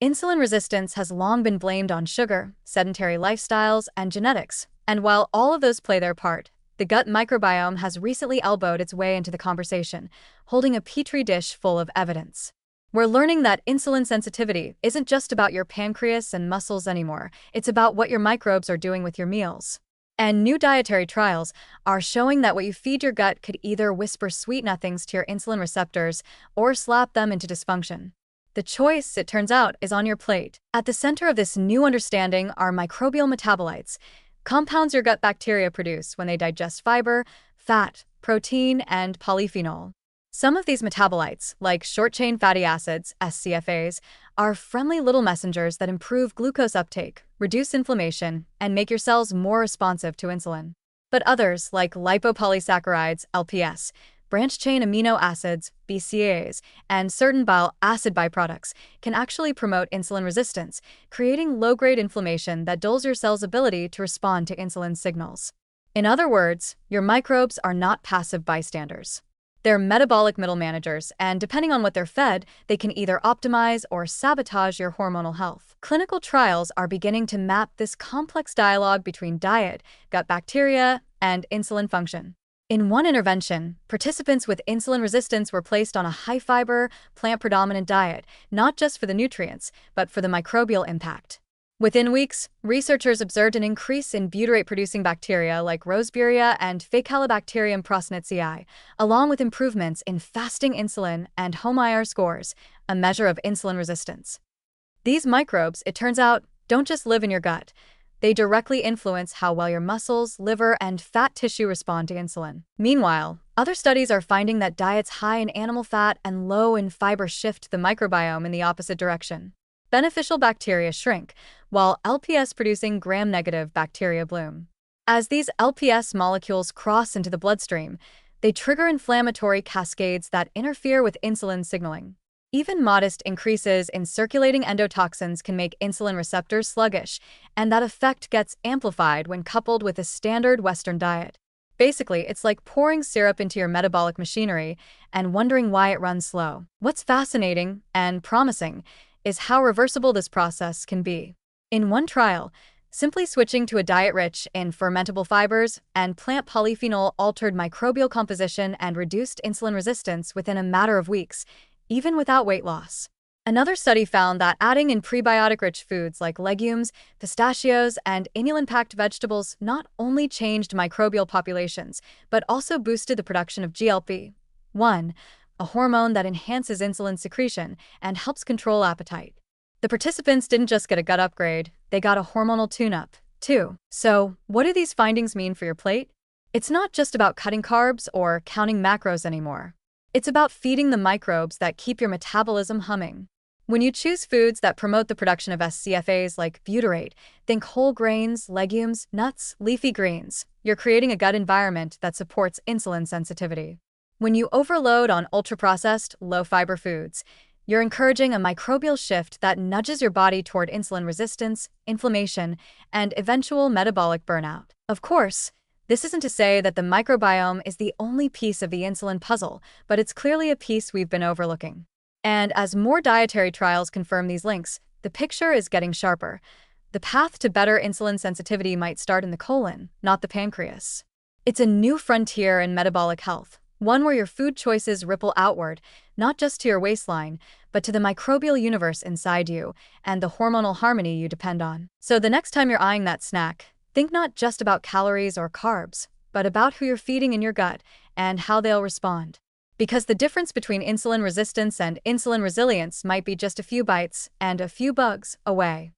Insulin resistance has long been blamed on sugar, sedentary lifestyles, and genetics. And while all of those play their part, the gut microbiome has recently elbowed its way into the conversation, holding a petri dish full of evidence. We're learning that insulin sensitivity isn't just about your pancreas and muscles anymore, it's about what your microbes are doing with your meals. And new dietary trials are showing that what you feed your gut could either whisper sweet nothings to your insulin receptors or slap them into dysfunction. The choice, it turns out, is on your plate. At the center of this new understanding are microbial metabolites, compounds your gut bacteria produce when they digest fiber, fat, protein, and polyphenol. Some of these metabolites, like short-chain fatty acids, SCFAs, are friendly little messengers that improve glucose uptake, reduce inflammation, and make your cells more responsive to insulin. But others, like lipopolysaccharides, LPS, branched-chain amino acids, BCAAs, and certain bile acid byproducts can actually promote insulin resistance, creating low-grade inflammation that dulls your cell's ability to respond to insulin signals. In other words, your microbes are not passive bystanders. They're metabolic middle managers, and depending on what they're fed, they can either optimize or sabotage your hormonal health. Clinical trials are beginning to map this complex dialogue between diet, gut bacteria, and insulin function. In one intervention, participants with insulin resistance were placed on a high-fiber, plant-predominant diet, not just for the nutrients, but for the microbial impact. Within weeks, researchers observed an increase in butyrate-producing bacteria like Roseburia and Faecalibacterium prosnitzi, along with improvements in fasting insulin and HOMA-IR scores, a measure of insulin resistance. These microbes, it turns out, don't just live in your gut. They directly influence how well your muscles, liver, and fat tissue respond to insulin. Meanwhile, other studies are finding that diets high in animal fat and low in fiber shift the microbiome in the opposite direction. Beneficial bacteria shrink, while LPS-producing gram-negative bacteria bloom. As these LPS molecules cross into the bloodstream, they trigger inflammatory cascades that interfere with insulin signaling. Even modest increases in circulating endotoxins can make insulin receptors sluggish, and that effect gets amplified when coupled with a standard Western diet. Basically, it's like pouring syrup into your metabolic machinery and wondering why it runs slow. What's fascinating and promising is how reversible this process can be. In one trial, simply switching to a diet rich in fermentable fibers and plant polyphenol altered microbial composition and reduced insulin resistance within a matter of weeks, even without weight loss. Another study found that adding in prebiotic-rich foods like legumes, pistachios, and inulin-packed vegetables not only changed microbial populations, but also boosted the production of GLP-1, a hormone that enhances insulin secretion and helps control appetite. The participants didn't just get a gut upgrade, they got a hormonal tune-up, too. So, what do these findings mean for your plate? It's not just about cutting carbs or counting macros anymore. It's about feeding the microbes that keep your metabolism humming. When you choose foods that promote the production of SCFAs like butyrate, think whole grains, legumes, nuts, leafy greens, you're creating a gut environment that supports insulin sensitivity. When you overload on ultra-processed, low-fiber foods, you're encouraging a microbial shift that nudges your body toward insulin resistance, inflammation, and eventual metabolic burnout. Of course, this isn't to say that the microbiome is the only piece of the insulin puzzle, but it's clearly a piece we've been overlooking. And as more dietary trials confirm these links, the picture is getting sharper. The path to better insulin sensitivity might start in the colon, not the pancreas. It's a new frontier in metabolic health, one where your food choices ripple outward, not just to your waistline, but to the microbial universe inside you and the hormonal harmony you depend on. So the next time you're eyeing that snack, think not just about calories or carbs, but about who you're feeding in your gut and how they'll respond. Because the difference between insulin resistance and insulin resilience might be just a few bites and a few bugs away.